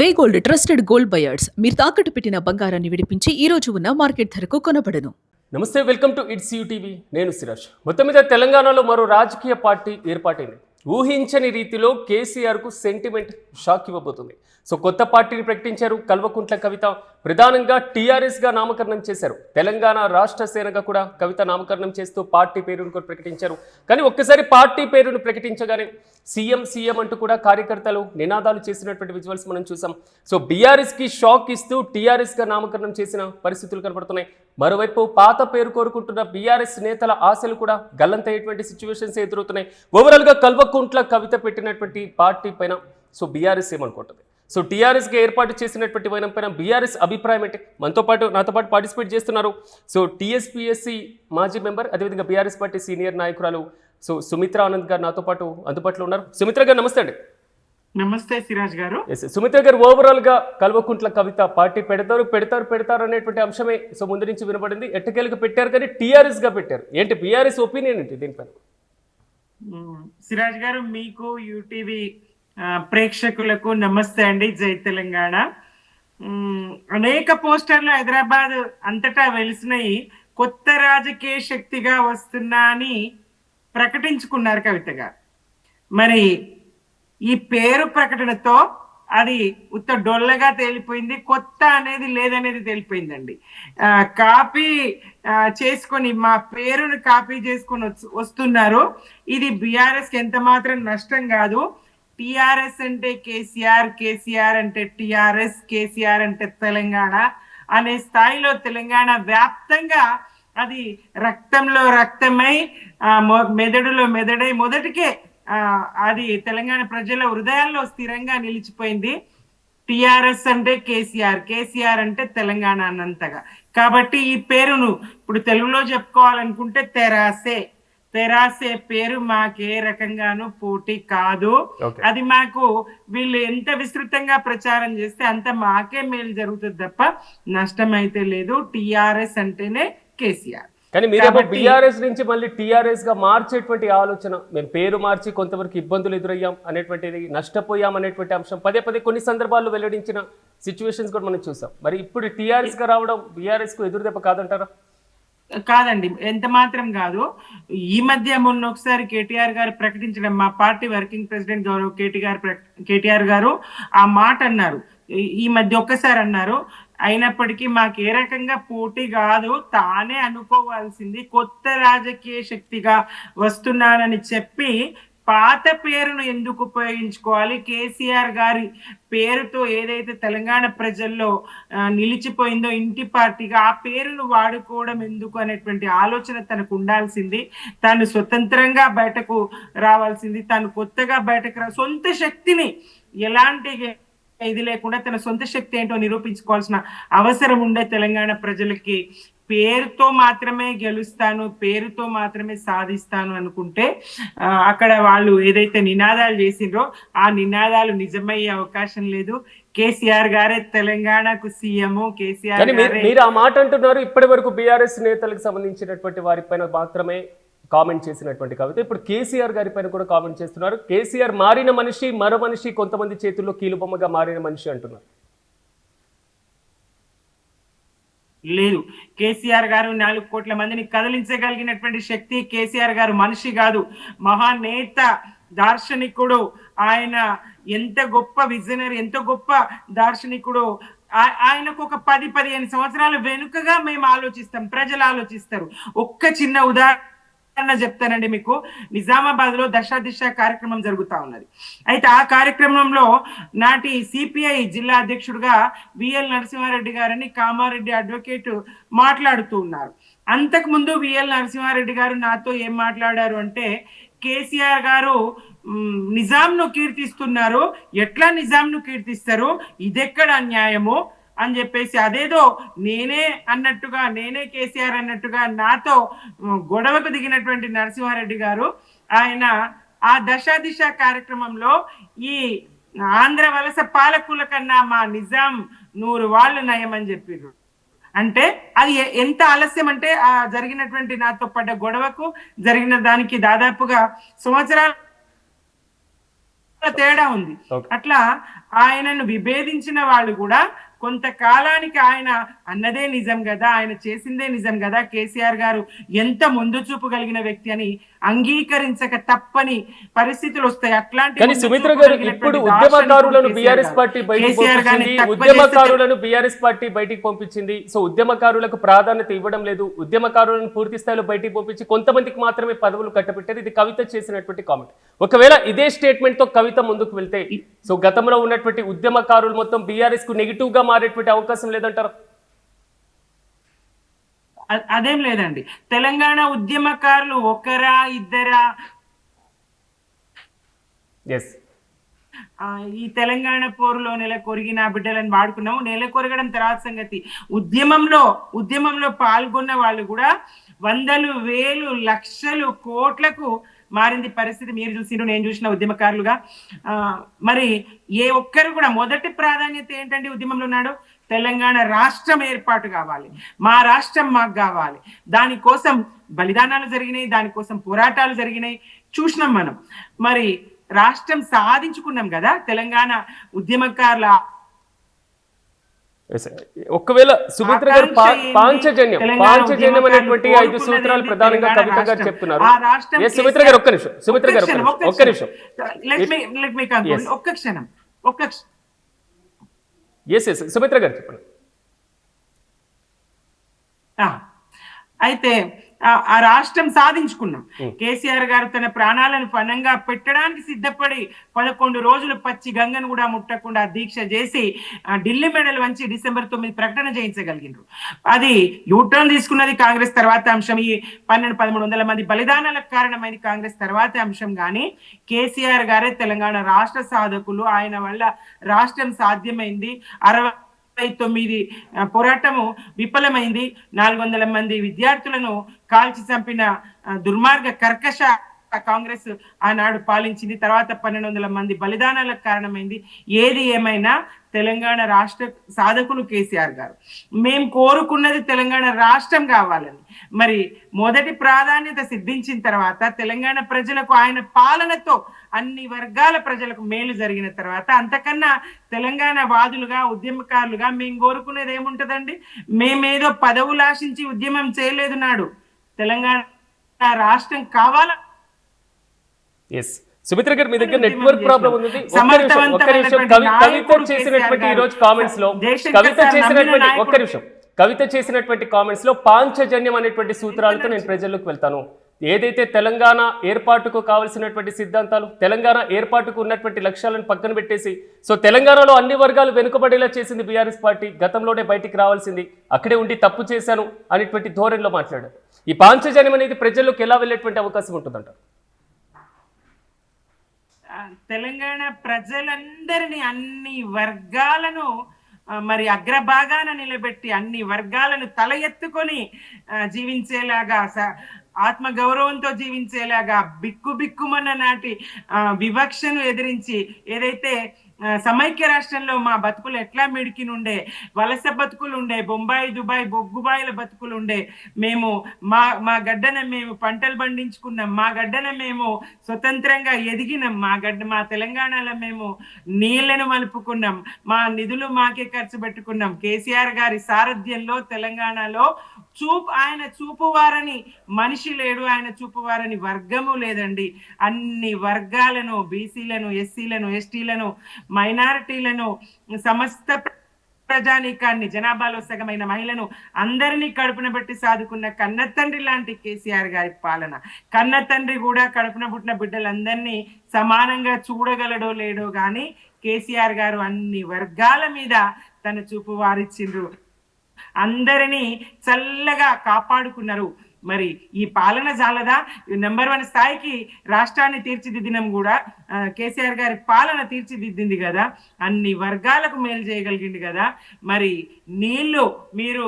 వే gold trusted gold buyers మీరు తాకట్టు పెట్టిన బంగారాన్ని విడిపించి ఈ రోజు ఉన్న మార్కెట్ ధరకు కొనబడను. నమస్తే, వెల్కమ్ టు ఇట్స్ టీవీ. నేను సిరాజ్. మొత్తం మీద తెలంగాణలో మరో రాజకీయ పార్టీ ఏర్పాటైంది. ఊహించని రీతిలో కేసీఆర్కు సెంటిమెంట్ షాక్ ఇవ్వబోతుంది. సో కొత్త పార్టీని ప్రకటించారు. కల్వకుంట్ల కవిత ప్రధానంగా టీఆర్ఎస్గా నామకరణం చేశారు. తెలంగాణ రాష్ట్ర సేనగా కూడా కవిత నామకరణం చేస్తూ పార్టీ పేరును కూడా ప్రకటించారు. కానీ ఒక్కసారి పార్టీ పేరును ప్రకటించగానే సీఎం అంటూ కూడా కార్యకర్తలు నినాదాలు చేసినటువంటి విజువల్స్ మనం చూసాం. సో బీఆర్ఎస్కి షాక్ ఇస్తూ టీఆర్ఎస్గా నామకరణం చేసిన పరిస్థితులు కనబడుతున్నాయి. మరోవైపు పాత పేరు కోరుకుంటున్న బీఆర్ఎస్ నేతల ఆశలు కూడా గల్లంతయ్యేటువంటి సిచ్యువేషన్స్ ఎదురవుతున్నాయి. ఓవరాల్గా కల్వకుంట్ల కవిత పెట్టినటువంటి పార్టీ పైన సో బీఆర్ఎస్ ఏమనుకుంటుంది? సో టీఆర్ఎస్గా ఏర్పాటు చేసినటువంటి వైనం పైన బీఆర్ఎస్ అభిప్రాయం ఏంటి? నాతో పాటు పార్టిసిపేట్ చేస్తున్నారు. సో టీఎస్పీఎస్సీ మాజీ మెంబర్, అదేవిధంగా బీఆర్ఎస్ పార్టీ సీనియర్ నాయకురాలు సో సుమిత్ర ఆనంద్ గారు నాతో పాటు అందుబాటులో ఉన్నారు. సుమిత్ర గారు నమస్తే అండి. నమస్తే సిరాజ్ గారు. సుమిత్ర గారు, ఓవరాల్ గా కల్వకుంట్ల కవిత పార్టీ పెడతారు అనేటువంటి అంశమే సో ముందు నుంచి వినపడింది. ఎట్టకేలకు పెట్టారు, కానీ టీఆర్ఎస్ గా పెట్టారు. ఏంటి బీఆర్ఎస్ ఒపీనియన్ ఏంటి దీనిపైన? సిరాజ్ గారు, మీకు యూటీవీ ప్రేక్షకులకు నమస్తే అండి. జై తెలంగాణ. అనేక పోస్టర్లు హైదరాబాద్ అంతటా వెలిసినాయి. కొత్త రాజకీయ శక్తిగా వస్తున్నా అని ప్రకటించుకున్నారు కవిత గారు. మరి ఈ పేరు ప్రకటనతో అది ఉత్త డొల్లగా తేలిపోయింది. కొత్త అనేది లేదనేది తేలిపోయిందండి. కాపీ చేసుకొని మా పేరును కాపీ చేసుకొని వస్తున్నారు. ఇది బీఆర్ఎస్కి ఎంత మాత్రం నష్టం కాదు. టిఆర్ఎస్ అంటే కేసీఆర్, కేసీఆర్ అంటే టిఆర్ఎస్, కేసీఆర్ అంటే తెలంగాణ అనే స్థాయిలో తెలంగాణ వ్యాప్తంగా అది రక్తంలో రక్తమై మెదడులో మెదడై మొదటికే అది తెలంగాణ ప్రజల హృదయాల్లో స్థిరంగా నిలిచిపోయింది. టిఆర్ఎస్ అంటే కేసీఆర్, కేసీఆర్ అంటే తెలంగాణ అన్నంతగా. కాబట్టి ఈ పేరును ఇప్పుడు తెలుగులో చెప్పుకోవాలనుకుంటే తెరాసే పేరు మాకే రకంగాను పోటీ కాదు. అది మాకు వీళ్ళు ఎంత విస్తృతంగా ప్రచారం చేస్తే అంత మాకే మేలు జరుగుతుంది తప్ప నష్టం అయితే లేదు. టిఆర్ఎస్ అంటేనే కేసీఆర్. కానీ మీరేమో బీఆర్ఎస్ నుంచి మళ్ళీ టీఆర్ఎస్ గా మార్చేటువంటి ఆలోచన, మేము పేరు మార్చి కొంతవరకు ఇబ్బందులు ఎదురయ్యాం అనేటువంటిది, నష్టపోయాం అనేటువంటి అంశం పదే కొన్ని సందర్భాల్లో వెల్లడించిన సిచ్యువేషన్స్ కూడా మనం చూసాం. మరి ఇప్పుడు టీఆర్ఎస్ గా రావడం బీఆర్ఎస్ కు ఎదురు దెబ్బ కాదంటారా? కాదండి, ఎంత మాత్రం కాదు. ఈ మధ్య మొన్న ఒకసారి కేటీఆర్ గారు ప్రకటించడం, మా party working president Gaurav KTR గారు ఆ మాట అన్నారు. ఈ మధ్య ఒక్కసారి అన్నారు. అయినప్పటికీ మాకు ఏ రకంగా పోటీ కాదు, తానే అనుకోవాల్సింది కొత్త రాజకీయ శక్తిగా వస్తున్నానని చెప్పి పాత పేరును ఎందుకు ఉపయోగించుకోవాలి, కేసీఆర్ గారి పేరుతో ఏదైతే తెలంగాణ ప్రజల్లో నిలిచిపోయిందో ఇంటి పార్టీగా ఆ పేరును వాడుకోవడం ఎందుకు అనేటువంటి ఆలోచన తనకు ఉండాల్సింది. తాను స్వతంత్రంగా బయటకు రావాల్సింది. తాను కొత్తగా బయటకు సొంత శక్తిని ఎలాంటి ఇది లేకుండా తన సొంత శక్తి ఏంటో నిరూపించుకోవాల్సిన అవసరం ఉండే తెలంగాణ ప్రజలకి. పేరుతో మాత్రమే గెలుస్తాను, పేరుతో మాత్రమే సాధిస్తాను అనుకుంటే అక్కడ వాళ్ళు ఏదైతే నినాదాలు చేసిండ్రో ఆ నినాదాలు నిజమయ్యే అవకాశం లేదు. కేసీఆర్ గారే తెలంగాణకు సీఎం. కేసీఆర్ మీరు ఆ మాట అంటున్నారు. ఇప్పటి వరకు బీఆర్ఎస్ నేతలకు సంబంధించినటువంటి వారిపైన మాత్రమే కామెంట్ చేసినటువంటి కవిత ఇప్పుడు కేసీఆర్ గారి పైన కూడా కామెంట్ చేస్తున్నారు. కేసీఆర్ మారిన మనిషి, మరో మనిషి కొంతమంది చేతుల్లో కీలుబొమ్మగా మారిన మనిషి అంటున్నారు. లేదు, కేసీఆర్ గారు 4 కోట్ల మందిని కదిలించగలిగినటువంటి శక్తి. కేసీఆర్ గారు మనిషి కాదు, మహానేత, దార్శనికుడు. ఆయన ఎంత గొప్ప విజనరీ, ఎంత గొప్ప దార్శనికుడు. ఆయనకు ఒక 10-15 సంవత్సరాల వెనుకగా మేము ఆలోచిస్తాం, ప్రజలు ఆలోచిస్తారు. ఒక్క చిన్న ఉదాహరణ చెప్తానండి మీకు. నిజామాబాద్ లో దశ దిశ కార్యక్రమం జరుగుతా ఉన్నది. అయితే ఆ కార్యక్రమంలో నాటి సిపిఐ జిల్లా అధ్యక్షుడుగా విఎల్ నరసింహారెడ్డి గారని కామారెడ్డి అడ్వకేట్ మాట్లాడుతూ ఉన్నారు. అంతకు ముందు విఎల్ నరసింహారెడ్డి గారు నాతో ఏం మాట్లాడారు అంటే, కేసీఆర్ గారు నిజాంను కీర్తిస్తున్నారు, ఎట్లా నిజాంను కీర్తిస్తారు, ఇదెక్కడ అన్యాయము అని చెప్పేసి అదేదో నేనే అన్నట్టుగా, నేనే కేసీఆర్ అన్నట్టుగా నాతో గొడవకు దిగినటువంటి నరసింహారెడ్డి గారు ఆయన ఆ దిశ కార్యక్రమంలో ఈ ఆంధ్ర వలస పాలకుల కన్నా మా నిజాం 100 వాళ్ళు నయం అని చెప్పారు. అంటే అది ఎంత ఆలస్యం అంటే ఆ జరిగినటువంటి నాతో పడ్డ గొడవకు జరిగిన దానికి దాదాపుగా సంవత్సరాల తేడా ఉంది. అట్లా ఆయనను విభేదించిన వాళ్ళు కూడా కొంతకాలానికి ఆయన అన్నదే నిజం కదా, ఆయన చేసిందే నిజం కదా, కేసీఆర్ గారు ఎంత ముందు చూపు కలిగిన వ్యక్తి అని అంగీకరించక తప్పని పరిస్థితులు వస్తాయి. అట్లాంటి కానీ సుమిత్ర గారు ఇప్పుడు ఉద్యమకారులను బీఆర్ఎస్ పార్టీ బయటికి పంపించింది, ఉద్యమకారులను బీఆర్ఎస్ పార్టీ బయటికి పంపించింది. సో ఉద్యమకారులకు ప్రాధాన్యత ఇవ్వడం లేదు, ఉద్యమకారులను పూర్తి స్థాయిలో బయటికి పంపించి కొంతమందికి మాత్రమే పదవులు కట్టబెట్టారు. ఇది కవిత చేసినటువంటి కామెంట్. ఒకవేళ ఇదే స్టేట్మెంట్ తో కవిత ముందుకు వెళ్తే సో గతంలో ఉన్నటువంటి ఉద్యమకారులు మొత్తం బీఆర్ఎస్ కు నెగిటివ్ గా మారేటువంటి అవకాశం లేదంటారు? అదేం లేదండి. తెలంగాణ ఉద్యమకారులు ఒకరా ఇద్దరా? ఈ తెలంగాణ పోరులో నెల కొరిగిన బిడ్డలను వాడుకున్నాము. నెల కొరగడం తర్వాత సంగతి. ఉద్యమంలో పాల్గొన్న వాళ్ళు కూడా వందలు, వేలు, లక్షలు, కోట్లకు మారింది పరిస్థితి. మీరు చూసిరు, నేను చూసిన ఉద్యమకారులుగా. మరి ఏ ఒక్కరు కూడా మొదటి ప్రాధాన్యత ఏంటంటే ఉద్యమంలో ఉన్నాడు, తెలంగాణ రాష్ట్రం ఏర్పాటు కావాలి, మా రాష్ట్రం మాకు కావాలి. దానికోసం బలిదానాలు జరిగినాయి, దానికోసం పోరాటాలు జరిగినాయి, చూసినాం మనం. మరి రాష్ట్రం సాధించుకున్నాం కదా తెలంగాణ ఉద్యమకారుల. ఒకవేళ సుమిత్ర గారు పాంచజన్యం అనేటువంటి 5 సూత్రాలు ప్రధానంగా కవిత గారు చెప్తున్నారు. సుమిత్ర గారు ఒక్క నిమిషం, సుమిత్ర గారు ఒక్క నిమిషం, సుమిత్ర గారు చెప్పండి. అయితే ఆ రాష్ట్రం సాధించుకున్నాం. కేసీఆర్ గారు తన ప్రాణాలను పణంగా పెట్టడానికి సిద్ధపడి 11 రోజులు పచ్చి గంగను కూడా ముట్టకుండా దీక్ష చేసి ఢిల్లీ మెడల్ వంచి December 9 ప్రకటన చేయించగలిగినారు. అది యూటర్న్ తీసుకున్నది కాంగ్రెస్ తర్వాత అంశం. ఈ 1200-1300 మంది బలిదానాలకు కారణమైంది కాంగ్రెస్ తర్వాత అంశం. కానీ కేసీఆర్ గారే తెలంగాణ రాష్ట్ర సాధకులు, ఆయన వల్ల రాష్ట్రం సాధ్యమైంది. 69 పోరాటము విఫలమైంది. 400 మంది విద్యార్థులను కాల్చి చంపిన దుర్మార్గ కర్కశ కాంగ్రెస్ ఆనాడు పాలించింది. తర్వాత 1200 మంది బలిదానాలకు కారణమైంది. ఏది ఏమైనా తెలంగాణ రాష్ట్ర సాధకులు కేసీఆర్ గారు. మేము కోరుకున్నది తెలంగాణ రాష్ట్రం కావాలని. మరి మొదటి ప్రాధాన్యత సిద్ధించిన తర్వాత తెలంగాణ ప్రజలకు ఆయన పాలనతో అన్ని వర్గాల ప్రజలకు మేలు జరిగిన తర్వాత అంతకన్నా తెలంగాణ వాదులుగా, ఉద్యమకారులుగా మేము కోరుకునేది ఏముంటదండి? మేమేదో పదవులు ఆశించి ఉద్యమం చేయలేదు. నాడు తెలంగాణ రాష్ట్రం కావాలా. సుమిత్ర గారు, మీ దగ్గర నెట్వర్క్ ప్రాబ్లం ఉంది. కవిత చేసినటువంటి కామెంట్స్ లో పాంచజన్యం అనేటువంటి సూత్రాలతో నేను ప్రజల్లోకి వెళ్తాను. ఏదైతే తెలంగాణ ఏర్పాటుకు కావాల్సినటువంటి సిద్ధాంతాలు, తెలంగాణ ఏర్పాటుకు ఉన్నటువంటి లక్ష్యాలను పక్కన పెట్టేసి సో తెలంగాణలో అన్ని వర్గాలు వెనుకబడేలా చేసింది బీఆర్ఎస్ పార్టీ, గతంలోనే బయటికి రావాల్సింది, అక్కడే ఉండి తప్పు చేశాను అనేటువంటి ధోరణిలో మాట్లాడారు. ఈ పాంచజన్యం అనేది ప్రజల్లోకి ఎలా వెళ్ళేటువంటి అవకాశం ఉంటుందంట? తెలంగాణ ప్రజలందరినీ, అన్ని వర్గాలను మరి అగ్రభాగాన నిలబెట్టి అన్ని వర్గాలను తల ఎత్తుకొని జీవించేలాగా, ఆత్మ గౌరవంతో జీవించేలాగా, బిక్కుమన్న నాటి వివక్షను ఎదిరించి, ఏదైతే సమైక్య రాష్ట్రంలో మా బతుకులు ఎట్లా మిడికినుండే, వలస బతుకులు ఉండే, బొంబాయి దుబాయ్ బొగ్గుబాయిల బతుకులు ఉండే, మేము మా గడ్డన మేము పంటలు పండించుకున్నాం, మా గడ్డన మేము స్వతంత్రంగా ఎదిగినాం, మా తెలంగాణలో మేము నీళ్లను మలుపుకున్నాం, మా నిధులు మాకే ఖర్చు పెట్టుకున్నాం. కేసీఆర్ గారి సారథ్యంలో తెలంగాణలో ఆయన చూపువారని మనిషి లేడు, ఆయన చూపువారని వర్గము లేదండి. అన్ని వర్గాలను, బీసీలను, ఎస్సీలను, ఎస్టీలను, మైనారిటీలను, సమస్త ప్రజానీకాన్ని, జనాభాలో సగమైన మహిళను అందరినీ కడుపున పెట్టి సాదుకున్న కన్న తండ్రి లాంటి కేసీఆర్ గారి పాలన. కన్న తండ్రి కూడా కడుపున పుట్టిన బిడ్డలందరినీ సమానంగా చూడగలడో లేడో గాని కేసీఆర్ గారు అన్ని వర్గాల మీద తన చూపు వారిచ్చిండ్రు, అందరినీ చల్లగా కాపాడుకున్నారు. మరి ఈ పాలన జాలదా? నెంబర్ 1 స్థాయికి రాష్ట్రాన్ని తీర్చిదిద్దినం కూడా కేసీఆర్ గారి పాలన తీర్చిదిద్దింది కదా, అన్ని వర్గాలకు మేలు చేయగలిగింది కదా. మరి నీళ్లు మీరు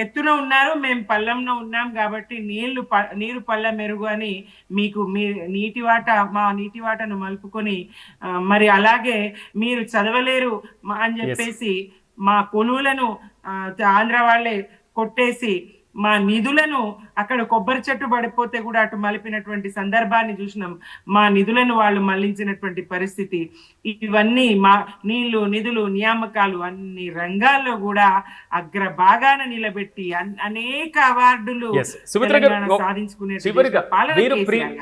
ఎత్తున ఉన్నారు, మేము పల్లంలో ఉన్నాం కాబట్టి నీరు పళ్ళ మెరుగు అని మీకు మా నీటి వాటను మలుపుకొని, మరి అలాగే మీరు చదవలేరు అని చెప్పేసి మా కొలువులను ఆంధ్ర వాళ్ళే కొట్టేసి మా నిధులను అక్కడ కొబ్బరి చెట్టు పడిపోతే కూడా అటు మలిపినటువంటి సందర్భాన్ని చూసినాం. మా నిధులను వాళ్ళు మళ్లించినటువంటి పరిస్థితి. ఇవన్నీ మా నీళ్లు, నిధులు, నియామకాలు అన్ని రంగాల్లో కూడా అగ్రభాగాన నిలబెట్టి అనేక అవార్డులు సాధించుకునే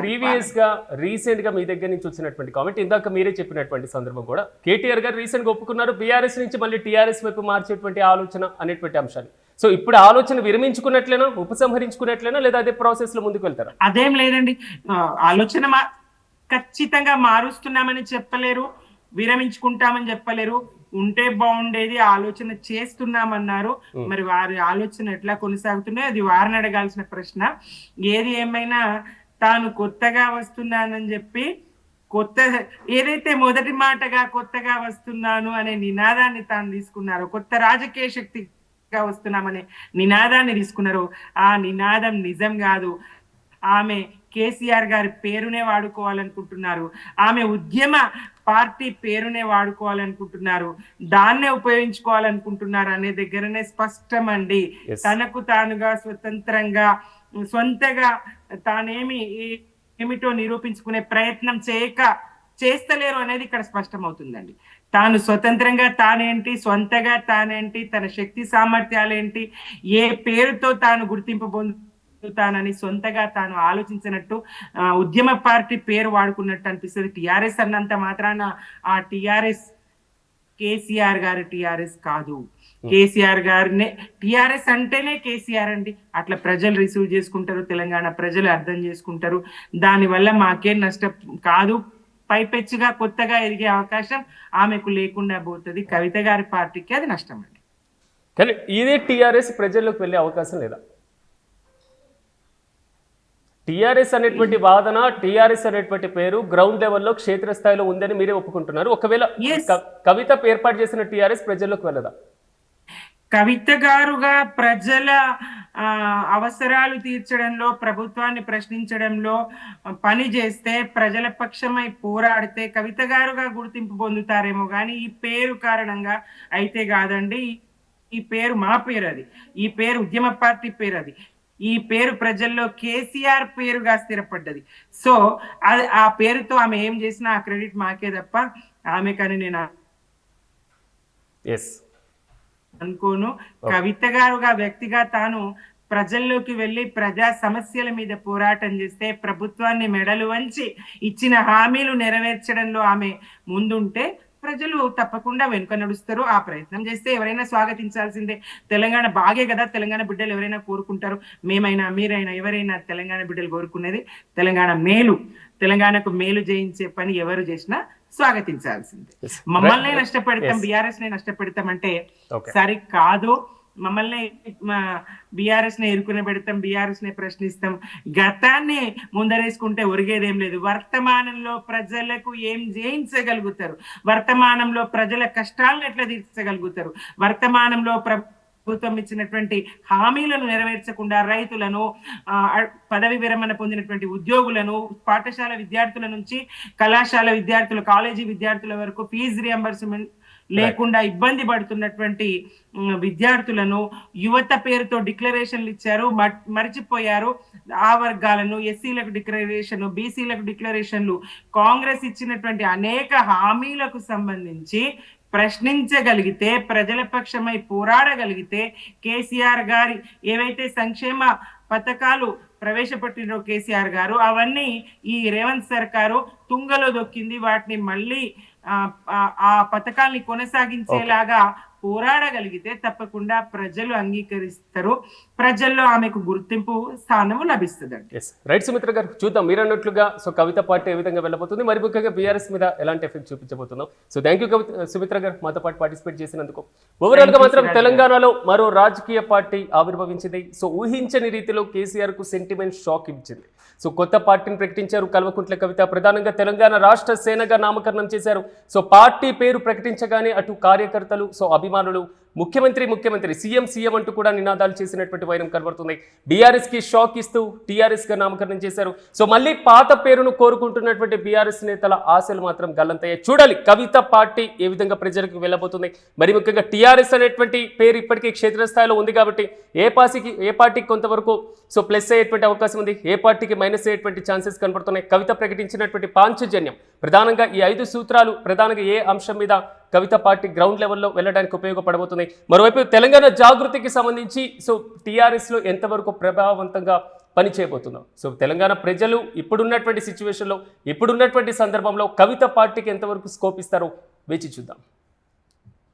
ప్రీవియస్ గా రీసెంట్ గా మీ దగ్గర నుంచి వచ్చినటువంటి కామెంట్, ఇందాక మీరే చెప్పినటువంటి సందర్భం కూడా కేటీఆర్ గారు రీసెంట్ గా ఒప్పుకున్నారు బీఆర్ఎస్ నుంచి మళ్ళీ టీఆర్ఎస్ వైపు మార్చేటువంటి ఆలోచన అనేటువంటి అంశాన్ని. సో ఇప్పుడు ఆలోచన విరమించుకున్నట్లేనా, ఉపసంహరించుకున్నట్లేనా, లేదా అదే ప్రాసెస్ లో ముందుకు వెళ్తారా? అదేం లేదండి, ఆలోచన ఖచ్చితంగా మారుస్తున్నామని చెప్పలేరు, విరమించుకుంటామని చెప్పలేరు. ఉంటే బాగుండేది, ఆలోచన చేస్తున్నామన్నారు. మరి వారి ఆలోచన ఎట్లా కొనసాగుతున్నాయో అది వారిని అడగాల్సిన ప్రశ్న. ఏది ఏమైనా తాను కొత్తగా వస్తున్నానని చెప్పి ఏదైతే మొదటి మాటగా కొత్తగా వస్తున్నాను అనే నినాదాన్ని తాను తీసుకున్నారో, కొత్త రాజకీయ శక్తి వస్తున్నామనే నినాదాన్ని తీసుకున్నారు. ఆ నినాదం నిజం కాదు. ఆమె కేసీఆర్ గారి పేరునే వాడుకోవాలనుకుంటున్నారు, ఆమె ఉద్యమ పార్టీ పేరునే వాడుకోవాలనుకుంటున్నారు, దాన్నే ఉపయోగించుకోవాలనుకుంటున్నారు అనే దగ్గరనే స్పష్టమండి. తనకు తానుగా స్వతంత్రంగా సొంతగా ఏమిటో నిరూపించుకునే ప్రయత్నం చేస్తలేరు అనేది ఇక్కడ స్పష్టమవుతుందండి. తాను స్వతంత్రంగా తానేంటి, సొంతగా తానేంటి, తన శక్తి సామర్థ్యాలేంటి, ఏ పేరుతో తాను గుర్తింపు పొందుతానని సొంతగా తాను ఆలోచించినట్టు ఉద్యమ పార్టీ పేరు వాడుకున్నట్టు అనిపిస్తుంది. టిఆర్ఎస్ అన్నంత మాత్రాన ఆ టిఆర్ఎస్ కేసీఆర్ గారి టిఆర్ఎస్ కాదు. కేసీఆర్ గారినే టిఆర్ఎస్ అంటేనే కేసీఆర్ అండి. అట్లా ప్రజలు రిసీవ్ చేసుకుంటారు, తెలంగాణ ప్రజలు అర్థం చేసుకుంటారు. దానివల్ల మాకేం నష్టం కాదు. పైపెచ్చుగా కొత్తగా ఎదిగే అవకాశం ఆమెకు లేకుండా పోతుంది. కవిత గారి పార్టీకి అది నష్టం అండి. కానీ ఇదే టీఆర్ఎస్ ప్రజల్లోకి వెళ్ళే అవకాశం లేదా? టీఆర్ఎస్ అనేటువంటి వాదన, టీఆర్ఎస్ అనేటువంటి పేరు గ్రౌండ్ లెవెల్లో క్షేత్రస్థాయిలో ఉందని మీరే ఒప్పుకుంటున్నారు. ఒకవేళ కవిత ఏర్పాటు చేసిన టీఆర్ఎస్ ప్రజల్లోకి వెళ్ళదా? కవిత గారుగా ప్రజల అవసరాలు తీర్చడంలో, ప్రభుత్వాన్ని ప్రశ్నించడంలో పని చేస్తే, ప్రజల పక్షమై పోరాడితే కవిత గారుగా గుర్తింపు పొందుతారేమో కానీ ఈ పేరు కారణంగా అయితే కాదండి. ఈ పేరు మా పేరు, అది ఈ పేరు ఉద్యమ పార్టీ పేరు, అది ఈ పేరు ప్రజల్లో కేసీఆర్ పేరుగా స్థిరపడ్డది. సో ఆ పేరుతో ఆమె ఏం చేసినా ఆ క్రెడిట్ మాకే తప్ప ఆమె కానీ నేను అనుకోను. కవిత గారుగా వ్యక్తిగా తాను ప్రజల్లోకి వెళ్ళి ప్రజా సమస్యల మీద పోరాటం చేస్తే, ప్రభుత్వాన్ని మెడలు వంచి ఇచ్చిన హామీలు నెరవేర్చడంలో ఆమె ముందుంటే ప్రజలు తప్పకుండా వెనుక నడుస్తారు. ఆ ప్రయత్నం చేస్తే ఎవరైనా స్వాగతించాల్సిందే. తెలంగాణ బాగే కదా, తెలంగాణ బిడ్డలు ఎవరైనా కోరుకుంటారు. మేమైనా, మీరైనా, ఎవరైనా తెలంగాణ బిడ్డలు కోరుకునేది తెలంగాణ మేలు. తెలంగాణకు మేలు చేయించే పని ఎవరు చేసినా స్వాగతించాల్సిందే. మమ్మల్ని నష్టపెడతాం, బీఆర్ఎస్ నే నష్టపెడతాం అంటే సరి కాదు. మమ్మల్ని బీఆర్ఎస్ నే ఇరుకునే పెడతాం, బీఆర్ఎస్ నే ప్రశ్నిస్తాం. గతాన్ని ముందరేసుకుంటే ఒరిగేదేం లేదు. వర్తమానంలో ప్రజలకు ఏం చేయించగలుగుతారు, వర్తమానంలో ప్రజల కష్టాలను ఎట్లా తీర్చగలుగుతారు, వర్తమానంలో ప్రభుత్వం ఇచ్చినటువంటి హామీలను నెరవేర్చకుండా రైతులను, పదవి విరమణ పొందినటువంటి ఉద్యోగులను, పాఠశాల విద్యార్థుల నుంచి కళాశాల విద్యార్థులు, కాలేజీ విద్యార్థుల వరకు ఫీజు రియంబర్స్మెంట్ లేకుండా ఇబ్బంది పడుతున్నటువంటి విద్యార్థులను, యువత పేరుతో డిక్లరేషన్లు ఇచ్చారు, మరిచిపోయారు. ఆ వర్గాలను, ఎస్సీలకు డిక్లరేషన్, బీసీలకు డిక్లరేషన్లు, కాంగ్రెస్ ఇచ్చినటువంటి అనేక హామీలకు సంబంధించి ప్రశ్నించగలిగితే, ప్రజల పక్షమై పోరాడగలిగితే, కేసీఆర్ గారి ఏవైతే సంక్షేమ పథకాలు ప్రవేశపెట్టినో కేసీఆర్ గారు, అవన్నీ ఈ రేవంత్ సర్కారు తుంగలో దొక్కింది. వాటిని మళ్ళీ ఆ పథకాల్ని కొనసాగించేలాగా పోరాడగలిగితే తప్పకుండా ప్రజలు అంగీకరిస్తారు. ప్రజల్లో ఆమెకు గుర్తింపు స్థానము లభిస్తుంది. రైట్ సుమిత్ర గారు, చూద్దాం మీరు అన్నట్లుగా. సో కవిత పార్టీ ఏ విధంగా వెళ్ళబోతుంది, మరి ముఖ్యంగా బీఆర్ఎస్ మీద ఎలాంటి ఎఫెక్ట్ చూపించబోతున్నాం. సో థ్యాంక్ యూ సుమిత్ర గారు మాతో పాటు పార్టిసిపేట్ చేసినందుకు. ఓవరాల్ గా మాత్రం తెలంగాణలో మరో రాజకీయ పార్టీ ఆవిర్భవించింది. సో ఊహించని రీతిలో కేసీఆర్ కు సెంటిమెంట్ షాక్ ఇచ్చింది. సో కొత్త పార్టీని ప్రకటించారు కల్వకుంట్ల కవిత. ప్రధానంగా తెలంగాణ రాష్ట్ర సేనగా నామకరణం చేశారు. సో పార్టీ పేరు ప్రకటించగానే అటు కార్యకర్తలు, సో అభిమానులు, ముఖ్యమంత్రి సీఎం అంటూ కూడా నినాదాలు చేసినటువంటి వైరం కనబడుతుంది. బీఆర్ఎస్కి షాక్ ఇస్తూ టీఆర్ఎస్గా నామకరణం చేశారు. సో మళ్ళీ పాత పేరును కోరుకుంటున్నటువంటి బీఆర్ఎస్ నేతల ఆశలు మాత్రం గల్లంతయ్యాయి. చూడాలి కవిత పార్టీ ఏ విధంగా ప్రజలకు వెళ్ళబోతుంది. మరి ముఖ్యంగా టీఆర్ఎస్ అనేటువంటి పేరు ఇప్పటికీ క్షేత్రస్థాయిలో ఉంది కాబట్టి ఏ పార్టీకి కొంతవరకు సో ప్లస్ అయ్యేటువంటి అవకాశం ఉంది, ఏ పార్టీకి మైనస్ అయ్యేటువంటి ఛాన్సెస్ కనబడుతున్నాయి. కవిత ప్రకటించినటువంటి పాంచజన్యం ప్రధానంగా ఈ 5 సూత్రాలు ప్రధానంగా ఏ అంశం మీద కవిత పార్టీ గ్రౌండ్ లెవెల్లో వెళ్ళడానికి ఉపయోగపడబోతుంది. మరోవైపు తెలంగాణ జాగృతికి సంబంధించి సో టీఆర్ఎస్లో ఎంతవరకు ప్రభావవంతంగా పని చేయబోతున్నాం. సో తెలంగాణ ప్రజలు ఇప్పుడున్నటువంటి సిచ్యువేషన్లో ఇప్పుడున్నటువంటి సందర్భంలో కవిత పార్టీకి ఎంతవరకు స్కోప్ ఇస్తారో వేచి చూద్దాం.